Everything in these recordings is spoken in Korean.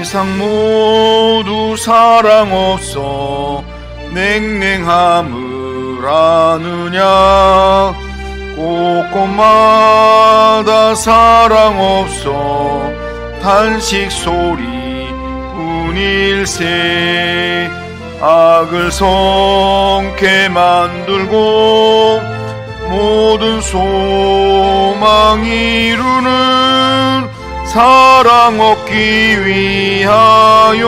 세상 모두 사랑 없어 냉랭함을 아느냐. 곳곳마다 사랑 없어 탄식 소리 뿐일세. 악을 성케 만들고 모든 소망 이루는 사랑 얻기 위하여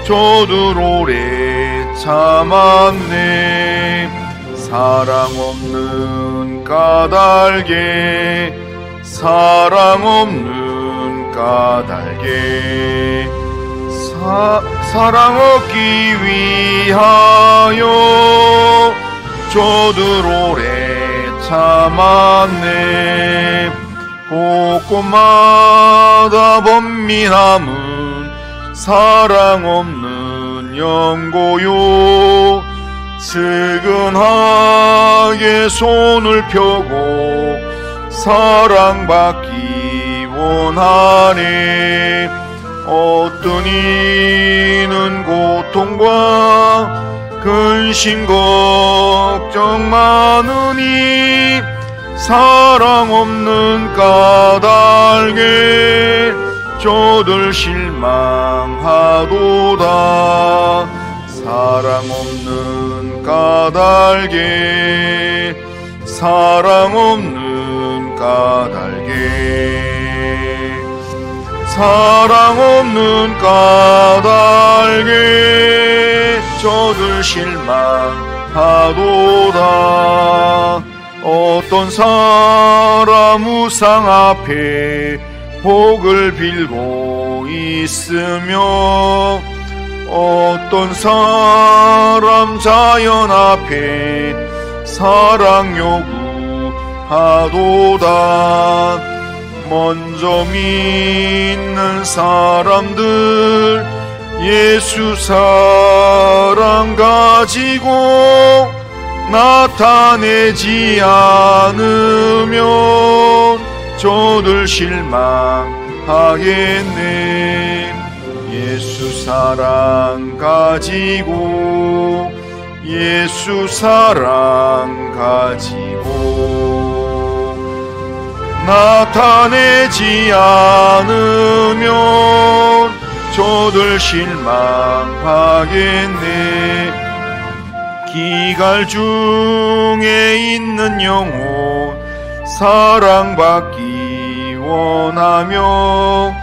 저들 오래 참았네. 사랑 없는 까닭에, 사랑 없는 까닭에, 사랑 얻기 위하여 저들 오래 참았네. 곳곳마다 번민함은 사랑 없는 연고요. 측은하게 손을 펴고 사랑받기 원하네. 어떤 이는 고통과 근심 걱정 많으니 사랑 없는 까닭에 저들 실망하도다. 사랑 없는 까닭에, 사랑 없는 까닭에, 사랑 없는 까닭에 저들 실망하도다. 어떤 사람 우상 앞에 복을 빌고 있으며 어떤 사람 자연 앞에 사랑 요구하도다. 먼저 믿는 사람들 예수 사랑 가지고 나타내지 않으면 저들 실망하겠네. 예수 사랑 가지고, 예수 사랑 가지고 나타내지 않으면 저들 실망하겠네. 기갈 중에 있는 영혼 사랑받기 원하며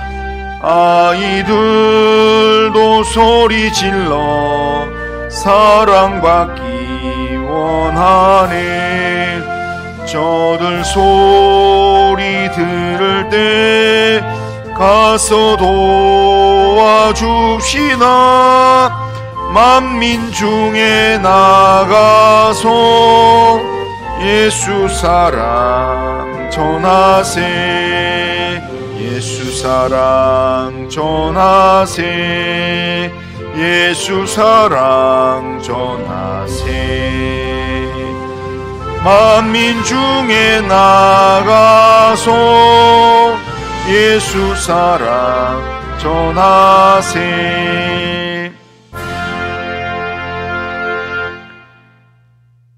아이들도 소리 질러 사랑받기 원하네. 저들 소리 들을 때 가서 도와줍시다. 만민 중에 나가서 예수 사랑 전하세. 예수 사랑 전하세. 예수 사랑 전하세. 만민 중에 나가서 예수 사랑 전하세.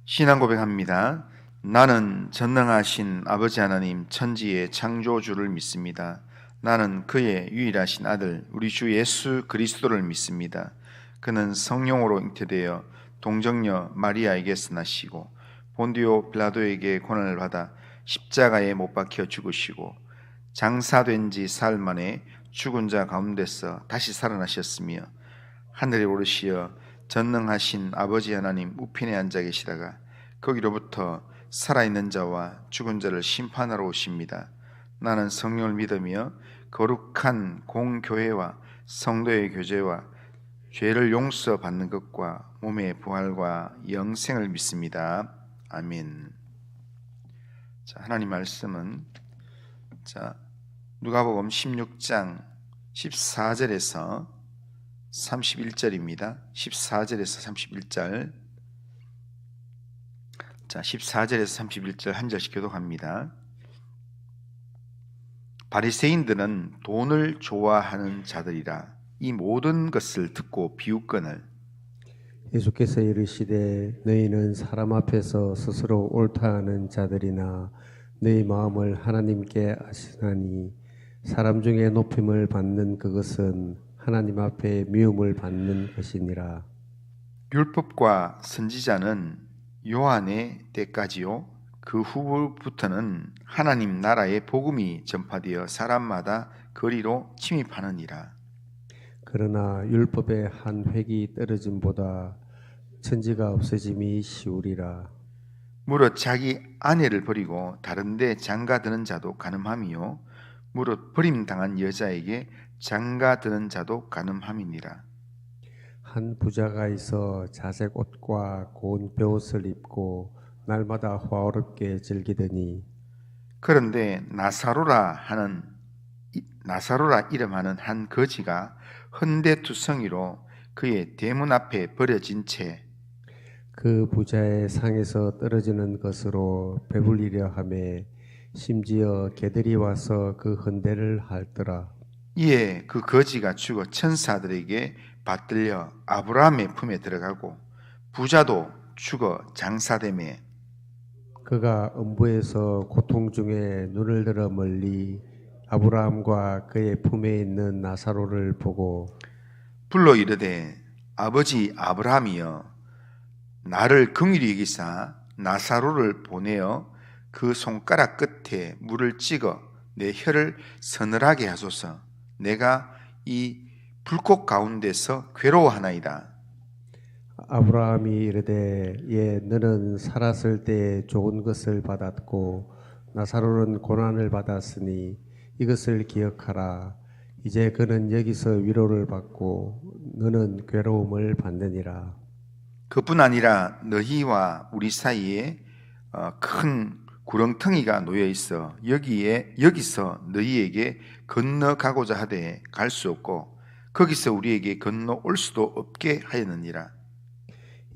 신앙 고백합니다. 나는 전능하신 아버지 하나님 천지의 창조주를 믿습니다. 나는 그의 유일하신 아들 우리 주 예수 그리스도를 믿습니다. 그는 성령으로 잉태되어 동정녀 마리아에게서 나시고 본디오 빌라도에게 고난을 받아 십자가에 못 박혀 죽으시고 장사된 지 사흘 만에 죽은 자 가운데서 다시 살아나셨으며 하늘에 오르시어 전능하신 아버지 하나님 우편에 앉아 계시다가 거기로부터 살아있는 자와 죽은 자를 심판하러 오십니다. 나는 성령을 믿으며 거룩한 공교회와 성도의 교제와 죄를 용서받는 것과 몸의 부활과 영생을 믿습니다. 아멘. 자, 하나님 말씀은 누가복음 16장 14절에서 31절입니다. 14절에서 31절. 자, 14절에서 31절 한 절씩 교독합니다. 바리새인들은 돈을 좋아하는 자들이라 이 모든 것을 듣고 비웃거늘 예수께서 이르시되 너희는 사람 앞에서 스스로 옳다 하는 자들이나 너희 마음을 하나님께 아시나니 사람 중에 높임을 받는 그것은 하나님 앞에 미움을 받는 것이니라. 율법과 선지자는 요한의 때까지요 그 후부터는 하나님 나라의 복음이 전파되어 사람마다 거리로 침입하느니라. 그러나 율법의 한 획이 떨어짐보다 천지가 없어짐이 쉬우리라. 무릇 자기 아내를 버리고 다른 데 장가드는 자도 가늠함이요 무릇 버림당한 여자에게 장가드는 자도 가늠함이니라. 한 부자가 있어 자색 옷과 고운 베옷을 입고 날마다 화어롭게 즐기더니 그런데 나사로라 이름하는 한 거지가 헌데투성이로 그의 대문 앞에 버려진 채 그 부자의 상에서 떨어지는 것으로 배불리려 하며 심지어 개들이 와서 그 헌대를 핥더라. 이에 그 거지가 죽어 천사들에게 받들려 아브라함의 품에 들어가고 부자도 죽어 장사되매 그가 음부에서 고통 중에 눈을 들어 멀리 아브라함과 그의 품에 있는 나사로를 보고 불러 이르되 아버지 아브라함이여 나를 긍휼히 여기사 나사로를 보내어 그 손가락 끝에 물을 찍어 내 혀를 서늘하게 하소서. 내가 이 불꽃 가운데서 괴로워하나이다. 아브라함이 이르되 예 너는 살았을 때 좋은 것을 받았고 나사로는 고난을 받았으니 이것을 기억하라. 이제 그는 여기서 위로를 받고 너는 괴로움을 받느니라. 그뿐 아니라 너희와 우리 사이에 큰 구렁텅이가 놓여 있어 여기서 너희에게 건너가고자 하되 갈 수 없고 거기서 우리에게 건너올 수도 없게 하였느니라.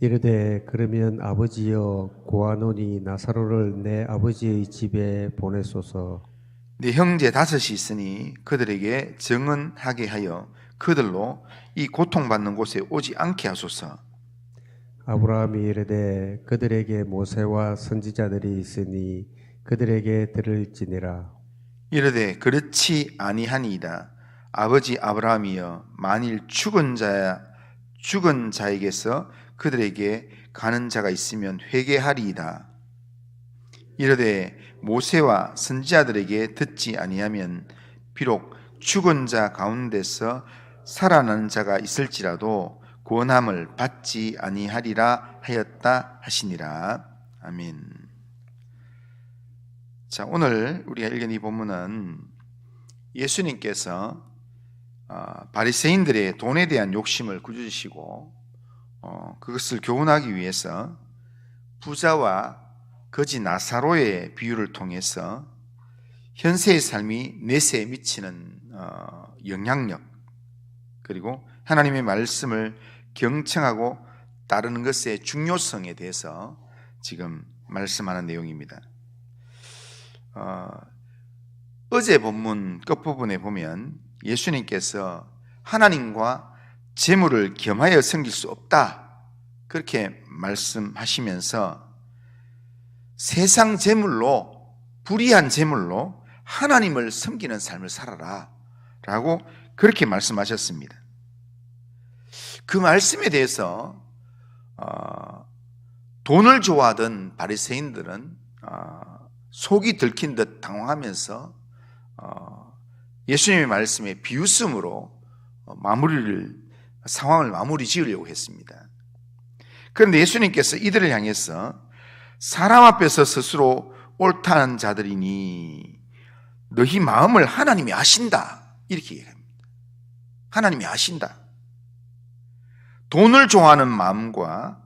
이르되 그러면 아버지여 고아노니 나사로를 내 아버지의 집에 보내소서. 내 형제 5이 있으니 그들에게 정언하게 하여 그들로 이 고통받는 곳에 오지 않게 하소서. 아브라함이 이르되 그들에게 모세와 선지자들이 있으니 그들에게 들을지니라. 이르되 그렇지 아니하니이다. 아버지 아브라함이여 만일 죽은 자에게서 그들에게 가는 자가 있으면 회개하리이다. 이르되 모세와 선지자들에게 듣지 아니하면 비록 죽은 자 가운데서 살아나는 자가 있을지라도 구원함을 받지 아니하리라 하였다 하시니라. 아멘. 자, 오늘 우리가 읽은 이 본문은 예수님께서 바리새인들의 돈에 대한 욕심을 꾸짖으시고 그것을 교훈하기 위해서 부자와 거지 나사로의 비유를 통해서 현세의 삶이 내세에 미치는 영향력 그리고 하나님의 말씀을 경청하고 따르는 것의 중요성에 대해서 지금 말씀하는 내용입니다. 어제 본문 끝부분에 보면 예수님께서 하나님과 재물을 겸하여 섬길 수 없다 그렇게 말씀하시면서 세상 재물로 불의한 재물로 하나님을 섬기는 삶을 살아라 라고 그렇게 말씀하셨습니다. 그 말씀에 대해서 돈을 좋아하던 바리새인들은 속이 들킨 듯 당황하면서 예수님의 말씀에 비웃음으로 상황을 마무리 지으려고 했습니다. 그런데 예수님께서 이들을 향해서 사람 앞에서 스스로 옳다는 자들이니 너희 마음을 하나님이 아신다 이렇게 얘기합니다. 하나님이 아신다. 돈을 좋아하는 마음과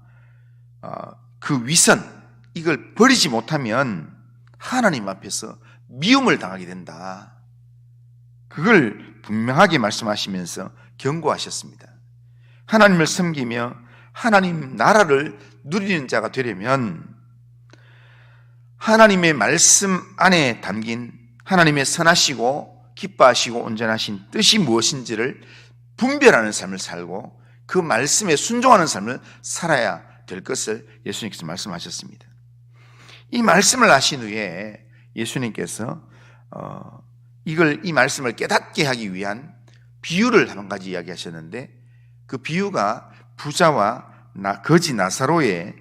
그 위선 이걸 버리지 못하면 하나님 앞에서 미움을 당하게 된다. 그걸 분명하게 말씀하시면서 경고하셨습니다. 하나님을 섬기며 하나님 나라를 누리는 자가 되려면 하나님의 말씀 안에 담긴 하나님의 선하시고 기뻐하시고 온전하신 뜻이 무엇인지를 분별하는 삶을 살고 그 말씀에 순종하는 삶을 살아야 될 것을 예수님께서 말씀하셨습니다. 이 말씀을 하신 후에 예수님께서 이 말씀을 깨닫게 하기 위한 비유를 한 가지 이야기하셨는데, 그 비유가 부자와 거지 나사로의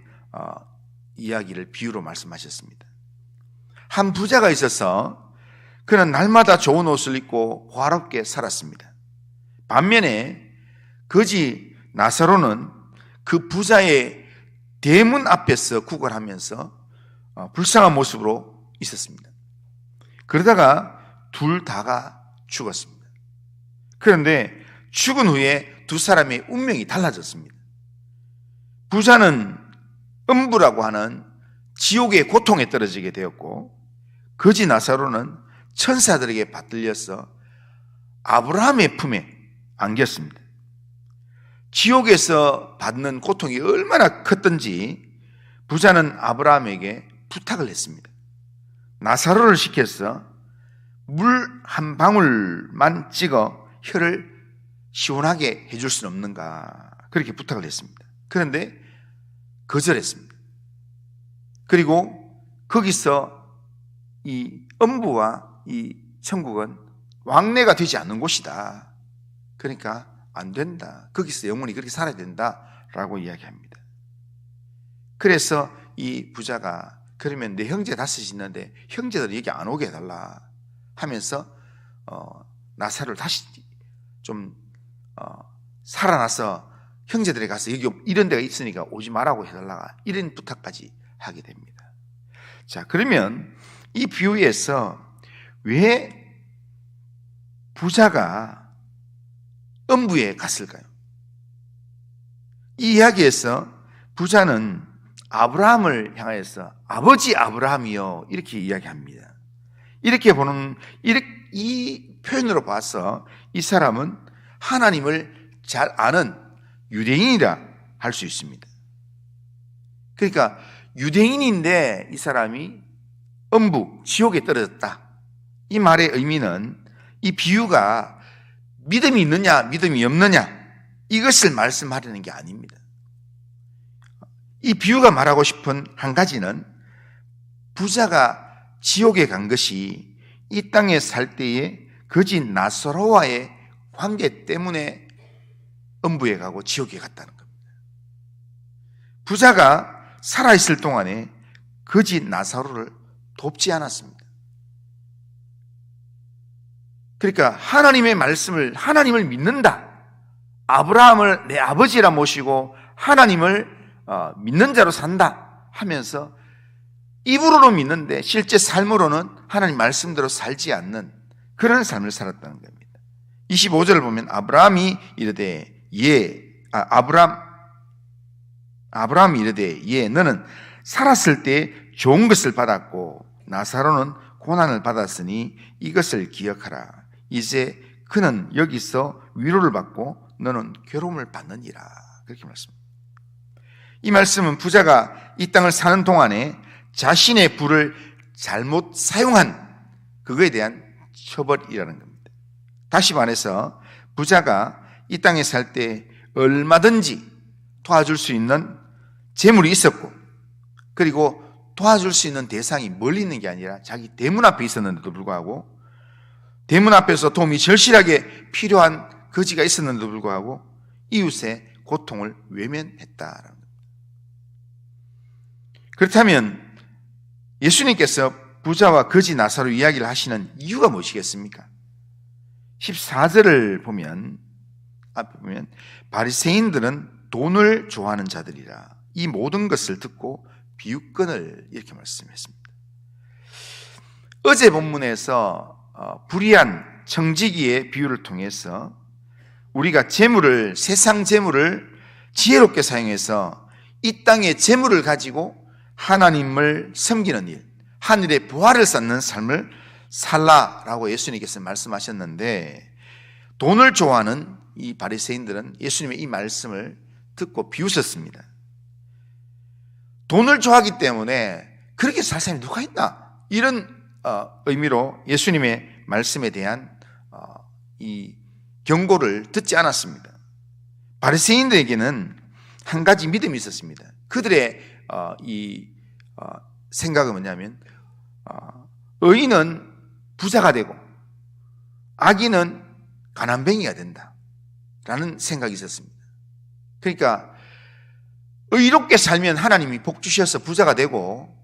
이야기를 비유로 말씀하셨습니다. 한 부자가 있어서 그는 날마다 좋은 옷을 입고 화롭게 살았습니다. 반면에 거지 나사로는 그 부자의 대문 앞에서 구걸하면서 불쌍한 모습으로 있었습니다. 그러다가 둘 다가 죽었습니다. 그런데 죽은 후에 두 사람의 운명이 달라졌습니다. 부자는 음부라고 하는 지옥의 고통에 떨어지게 되었고, 거지 나사로는 천사들에게 받들려서 아브라함의 품에 안겼습니다. 지옥에서 받는 고통이 얼마나 컸던지 부자는 아브라함에게 부탁을 했습니다. 나사로를 시켜서 물 한 방울만 찍어 혀를 시원하게 해줄 수는 없는가, 그렇게 부탁을 했습니다. 그런데 거절했습니다. 그리고 거기서 이 음부와 이 천국은 왕래가 되지 않는 곳이다. 그러니까 안 된다. 거기서 영원히 그렇게 살아야 된다라고 이야기합니다. 그래서 이 부자가 그러면 내 형제 다섯이 있는데 형제들 여기 안 오게 해달라 하면서 나사로를 다시 좀 살아나서 형제들에 가서 여기 이런 데가 있으니까 오지 말라고 해달라, 이런 부탁까지 하게 됩니다. 자, 그러면 이 비유에서 왜 부자가 음부에 갔을까요? 이 이야기에서 부자는 아브라함을 향하여서 아버지 아브라함이요, 이렇게 이야기합니다. 이 표현으로 봐서 이 사람은 하나님을 잘 아는 유대인이라 할 수 있습니다. 그러니까 유대인인데 이 사람이 음부, 지옥에 떨어졌다. 이 말의 의미는 이 비유가 믿음이 있느냐 믿음이 없느냐 이것을 말씀하려는 게 아닙니다. 이 비유가 말하고 싶은 한 가지는 부자가 지옥에 간 것이 이 땅에 살 때에 거지 나사로와의 관계 때문에 음부에 가고 지옥에 갔다는 겁니다. 부자가 살아있을 동안에 거지 나사로를 돕지 않았습니다. 그러니까 하나님의 말씀을, 하나님을 믿는다, 아브라함을 내 아버지라 모시고 하나님을 믿는 자로 산다 하면서 입으로는 믿는데 실제 삶으로는 하나님 말씀대로 살지 않는 그런 삶을 살았다는 겁니다. 25절을 보면 아브라함이 이르되 너는 살았을 때 좋은 것을 받았고 나사로는 고난을 받았으니 이것을 기억하라. 이제 그는 여기서 위로를 받고 너는 괴로움을 받느니라. 그렇게 말씀합니다. 이 말씀은 부자가 이 땅을 사는 동안에 자신의 부를 잘못 사용한 그거에 대한 처벌이라는 겁니다. 다시 말해서 부자가 이 땅에 살 때 얼마든지 도와줄 수 있는 재물이 있었고, 그리고 도와줄 수 있는 대상이 멀리 있는 게 아니라 자기 대문 앞에 있었는데도 불구하고, 대문 앞에서 도움이 절실하게 필요한 거지가 있었는데도 불구하고 이웃의 고통을 외면했다라는 겁니다. 그렇다면 예수님께서 부자와 거지 나사로 이야기를 하시는 이유가 무엇이겠습니까? 14절을 보면, 앞에 보면 바리새인들은 돈을 좋아하는 자들이라 이 모든 것을 듣고 비유권을 이렇게 말씀했습니다. 어제 본문에서 불의한 청지기의 비유를 통해서 우리가 세상 재물을 지혜롭게 사용해서 이 땅의 재물을 가지고 하나님을 섬기는 일, 하늘의 보화를 쌓는 삶을 살라라고 예수님께서 말씀하셨는데, 돈을 좋아하는 이 바리새인들은 예수님의 이 말씀을 듣고 비웃었습니다. 돈을 좋아하기 때문에 그렇게 살 사람이 누가 있나, 이런 의미로 예수님의 말씀에 대한 이 경고를 듣지 않았습니다. 바리새인들에게는 한 가지 믿음이 있었습니다. 그들의 생각은 뭐냐면 의인은 부자가 되고 악인은 가난뱅이가 된다라는 생각이 있었습니다. 그러니까 의롭게 살면 하나님이 복 주셔서 부자가 되고,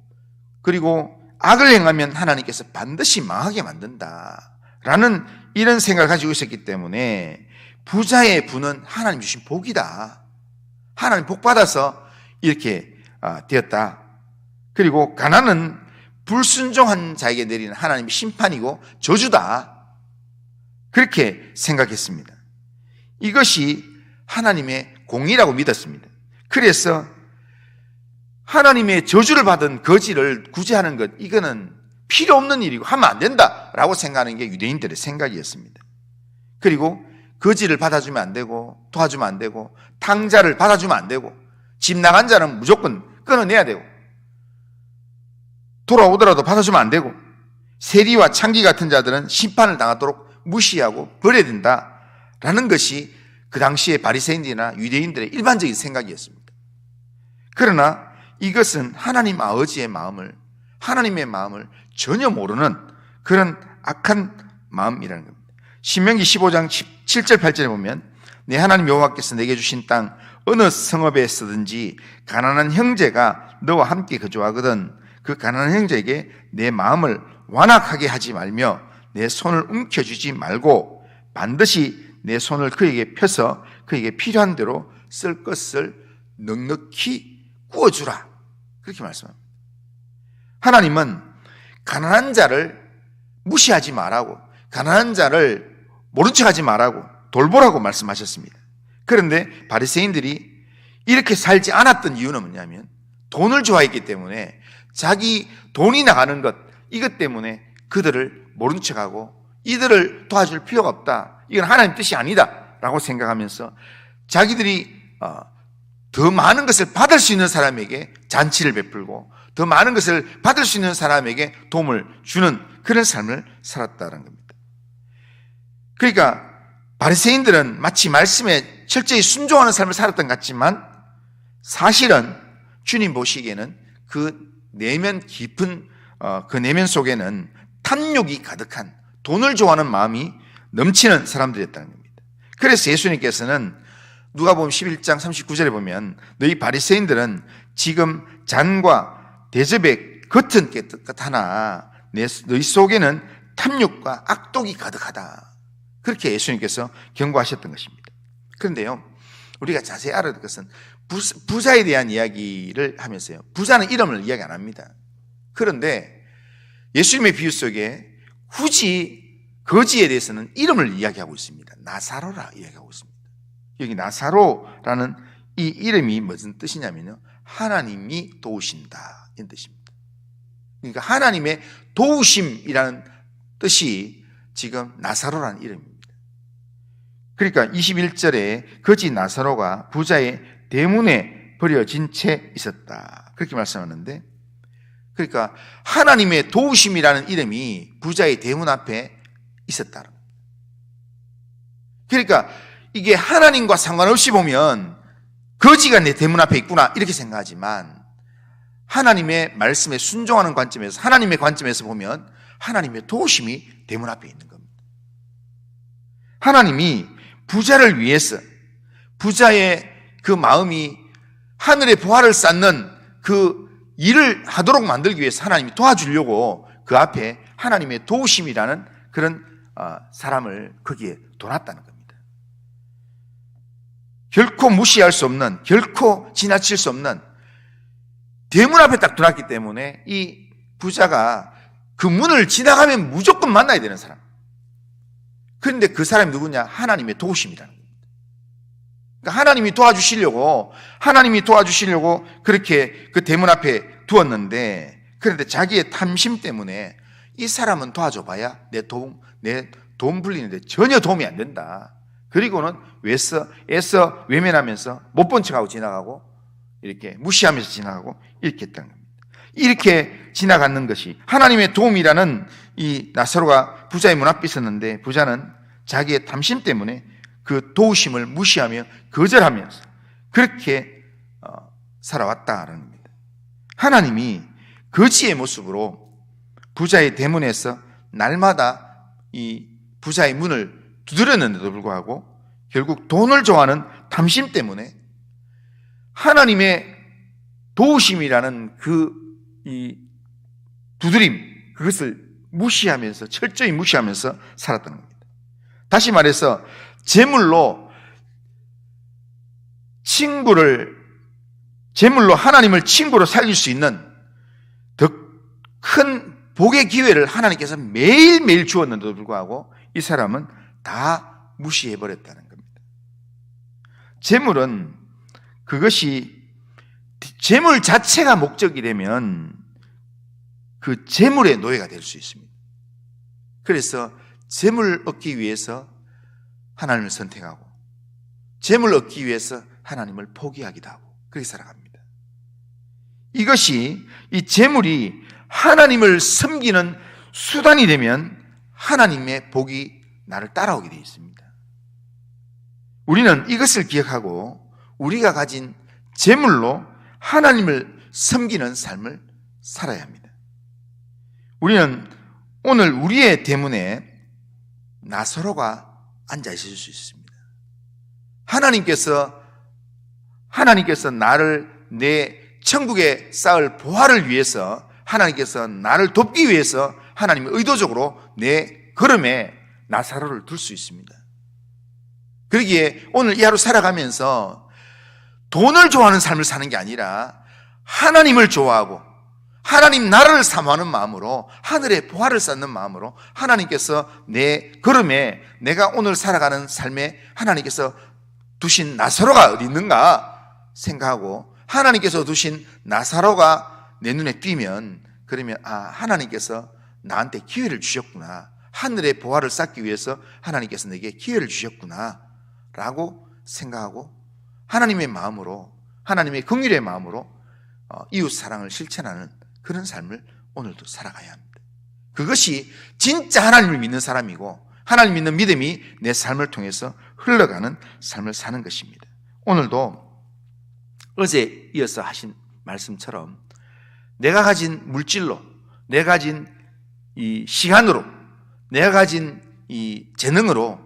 그리고 악을 행하면 하나님께서 반드시 망하게 만든다라는 이런 생각을 가지고 있었기 때문에 부자의 부는 하나님 주신 복이다, 하나님 복 받아서 이렇게 되었다. 그리고 가난은 불순종한 자에게 내리는 하나님의 심판이고 저주다, 그렇게 생각했습니다. 이것이 하나님의 공의라고 믿었습니다. 그래서 하나님의 저주를 받은 거지를 구제하는 것, 이거는 필요 없는 일이고 하면 안 된다라고 생각하는 게 유대인들의 생각이었습니다. 그리고 거지를 받아주면 안 되고, 도와주면 안 되고, 탕자를 받아주면 안 되고, 집 나간 자는 무조건 끊어내야 되고, 돌아오더라도 받아주면 안 되고, 세리와 창기 같은 자들은 심판을 당하도록 무시하고 버려야 된다라는 것이 그 당시에 바리새인들이나 유대인들의 일반적인 생각이었습니다. 그러나 이것은 하나님 아버지의 마음을, 하나님의 마음을 전혀 모르는 그런 악한 마음이라는 겁니다. 신명기 15장 7절 8절에 보면 내 하나님 여호와께서 내게 주신 땅 어느 성읍에 서든지 가난한 형제가 너와 함께 거주하거든 그 가난한 형제에게 내 마음을 완악하게 하지 말며 내 손을 움켜쥐지 말고 반드시 내 손을 그에게 펴서 그에게 필요한 대로 쓸 것을 넉넉히 구워주라, 그렇게 말씀합니다. 하나님은 가난한 자를 무시하지 말라고, 가난한 자를 모른 척하지 말라고 돌보라고 말씀하셨습니다. 그런데 바리새인들이 이렇게 살지 않았던 이유는 뭐냐면 돈을 좋아했기 때문에 자기 돈이 나가는 것, 이것 때문에 그들을 모른 척하고 이들을 도와줄 필요가 없다, 이건 하나님 뜻이 아니다 라고 생각하면서 자기들이 더 많은 것을 받을 수 있는 사람에게 잔치를 베풀고 더 많은 것을 받을 수 있는 사람에게 도움을 주는 그런 삶을 살았다는 겁니다. 그러니까 바리새인들은 마치 말씀에 철저히 순종하는 삶을 살았던 것 같지만 사실은 주님 보시기에는 그 내면 깊은 그 내면 속에는 탐욕이 가득한, 돈을 좋아하는 마음이 넘치는 사람들이었다는 겁니다. 그래서 예수님께서는 누가복음 11장 39절에 보면 너희 바리새인들은 지금 잔과 대접의 겉은 깨끗하나 너희 속에는 탐욕과 악독이 가득하다, 그렇게 예수님께서 경고하셨던 것입니다. 그런데요, 우리가 자세히 알아야 될 것은 부자에 대한 이야기를 하면서요, 부자는 이름을 이야기 안 합니다. 그런데 예수님의 비유 속에 굳이 거지에 대해서는 이름을 이야기하고 있습니다. 나사로라 이야기하고 있습니다. 여기 나사로라는 이 이름이 무슨 뜻이냐면요, 하나님이 도우신다, 이런 뜻입니다. 그러니까 하나님의 도우심이라는 뜻이 지금 나사로라는 이름입니다. 그러니까 21절에 거지 나사로가 부자의 대문에 버려진 채 있었다, 그렇게 말씀하는데, 그러니까 하나님의 도우심이라는 이름이 부자의 대문 앞에 있었다는 겁니다. 그러니까 이게 하나님과 상관없이 보면 거지가 내 대문 앞에 있구나 이렇게 생각하지만 하나님의 말씀에 순종하는 관점에서, 하나님의 관점에서 보면 하나님의 도우심이 대문 앞에 있는 겁니다. 하나님이 부자를 위해서, 부자의 그 마음이 하늘의 보화를 쌓는 그 일을 하도록 만들기 위해서 하나님이 도와주려고 그 앞에 하나님의 도우심이라는 그런 사람을 거기에 둬놨다는 겁니다. 결코 무시할 수 없는, 결코 지나칠 수 없는 대문 앞에 딱 둬놨기 때문에 이 부자가 그 문을 지나가면 무조건 만나야 되는 사람. 그런데 그 사람이 누구냐? 하나님의 도우심이라는 겁니다. 그러니까 하나님이 도와주시려고 그렇게 그 대문 앞에 두었는데, 그런데 자기의 탐심 때문에 이 사람은 도와줘봐야 내 돈 불리는데 전혀 도움이 안 된다. 그리고는 애써 외면하면서 못 본 척하고 지나가고, 이렇게 무시하면서 지나가고, 이렇게 했다는 겁니다. 이렇게 지나가는 것이 하나님의 도움이라는 이 나사로가 부자의 문 앞에 있었는데, 부자는 자기의 탐심 때문에 그 도우심을 무시하며 거절하면서 그렇게 살아왔다는 겁니다. 하나님이 거지의 모습으로 부자의 대문에서 날마다 이 부자의 문을 두드렸는데도 불구하고 결국 돈을 좋아하는 탐심 때문에 하나님의 도우심이라는 이 두드림, 그것을 무시하면서, 철저히 무시하면서 살았던 겁니다. 다시 말해서 재물로 하나님을 친구로 살릴 수 있는 더 큰 복의 기회를 하나님께서 매일매일 주었는데도 불구하고 이 사람은 다 무시해버렸다는 겁니다. 재물은 재물 자체가 목적이 되면 그 재물의 노예가 될 수 있습니다. 그래서 재물 얻기 위해서 하나님을 선택하고 재물 얻기 위해서 하나님을 포기하기도 하고 그렇게 살아갑니다. 이 재물이 하나님을 섬기는 수단이 되면 하나님의 복이 나를 따라오게 되어 있습니다. 우리는 이것을 기억하고 우리가 가진 재물로 하나님을 섬기는 삶을 살아야 합니다. 우리는 오늘 우리의 대문에 나사로가 앉아 있을 수 있습니다. 하나님께서 나를 내 천국에 쌓을 보화를 위해서, 하나님께서 나를 돕기 위해서 하나님이 의도적으로 내 걸음에 나사로를 둘 수 있습니다. 그러기에 오늘 이 하루 살아가면서 돈을 좋아하는 삶을 사는 게 아니라 하나님을 좋아하고 하나님 나라를 사모하는 마음으로, 하늘의 보화를 쌓는 마음으로 하나님께서 내 걸음에, 내가 오늘 살아가는 삶에 하나님께서 두신 나사로가 어디 있는가 생각하고 하나님께서 두신 나사로가 내 눈에 띄면, 그러면 하나님께서 나한테 기회를 주셨구나, 하늘의 보화를 쌓기 위해서 하나님께서 내게 기회를 주셨구나 라고 생각하고 하나님의 마음으로, 하나님의 긍휼의 마음으로 이웃 사랑을 실천하는 그런 삶을 오늘도 살아가야 합니다. 그것이 진짜 하나님을 믿는 사람이고 하나님 믿는 믿음이 내 삶을 통해서 흘러가는 삶을 사는 것입니다. 오늘도 어제 이어서 하신 말씀처럼 내가 가진 물질로, 내가 가진 이 시간으로, 내가 가진 이 재능으로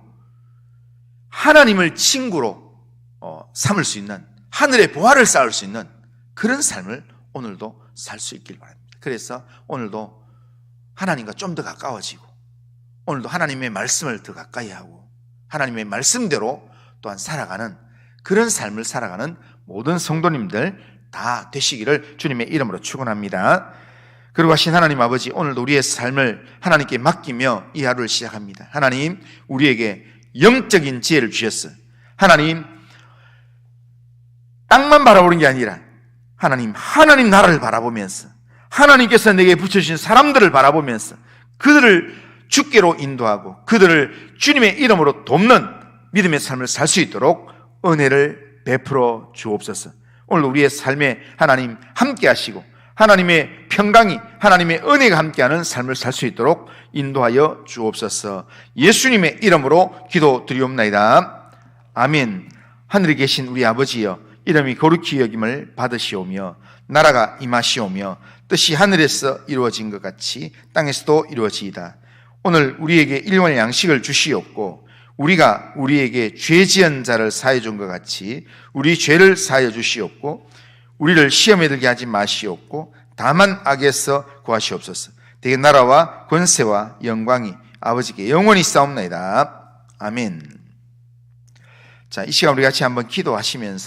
하나님을 친구로 삼을 수 있는, 하늘의 보화를 쌓을 수 있는 그런 삶을 오늘도 살 수 있길 바랍니다. 그래서 오늘도 하나님과 좀 더 가까워지고 오늘도 하나님의 말씀을 더 가까이 하고 하나님의 말씀대로 또한 살아가는 그런 삶을 살아가는 모든 성도님들 다 되시기를 주님의 이름으로 축원합니다. 그리고 하신 하나님 아버지, 오늘도 우리의 삶을 하나님께 맡기며 이 하루를 시작합니다. 하나님, 우리에게 영적인 지혜를 주셨어요. 하나님, 땅만 바라보는 게 아니라 하나님 나라를 바라보면서 하나님께서 내게 붙여주신 사람들을 바라보면서 그들을 주께로 인도하고 그들을 주님의 이름으로 돕는 믿음의 삶을 살 수 있도록 은혜를 베풀어 주옵소서. 오늘 우리의 삶에 하나님 함께 하시고 하나님의 평강이, 하나님의 은혜가 함께하는 삶을 살 수 있도록 인도하여 주옵소서. 예수님의 이름으로 기도드리옵나이다. 아멘. 하늘에 계신 우리 아버지여, 이름이 거룩히 여김을 받으시오며 나라가 임하시오며 뜻이 하늘에서 이루어진 것 같이 땅에서도 이루어지이다. 오늘 우리에게 일용할 양식을 주시옵고 우리가 우리에게 죄 지은 자를 사하여 준 것 같이 우리 죄를 사하여 주시옵고 우리를 시험에 들게 하지 마시옵고 다만 악에서 구하시옵소서. 대개 나라와 권세와 영광이 아버지께 영원히 싸움나이다. 아멘. 자, 이 시간 우리 같이 한번 기도하시면서